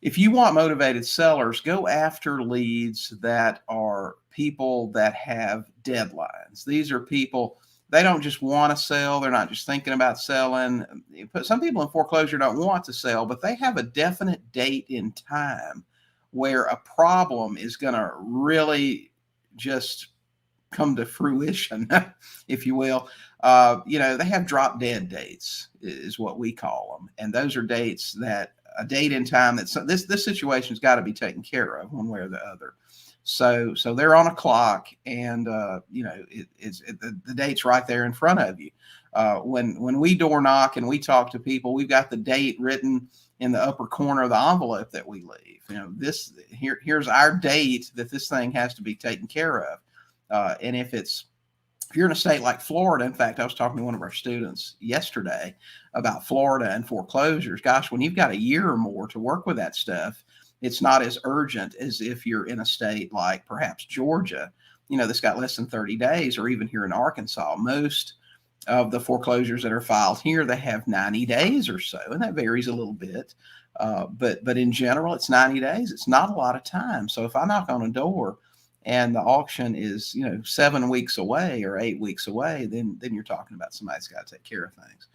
if you want motivated sellers, go after leads that are people that have deadlines. These are people, they don't just want to sell. They're not just thinking about selling. Some people in foreclosure don't want to sell, but they have a definite date in time where a problem is going to really just come to fruition, if you will. They have drop dead dates is what we call them. And those are dates that a date in time that this situation's got to be taken care of one way or the other. So they're on a clock, and the date's right there in front of you. When we door knock and we talk to people, we've got the date written in the upper corner of the envelope that we leave. Here's our date that this thing has to be taken care of. And if you're in a state like Florida, in fact, I was talking to one of our students yesterday about Florida and foreclosures. Gosh, when you've got a year or more to work with that stuff, it's not as urgent as if you're in a state like perhaps Georgia, that's got less than 30 days, or even here in Arkansas. Most of the foreclosures that are filed here, they have 90 days or so, and that varies a little bit. But in general, it's 90 days. It's not a lot of time. So if I knock on a door and the auction is, 7 weeks away or 8 weeks away, then you're talking about somebody's got to take care of things.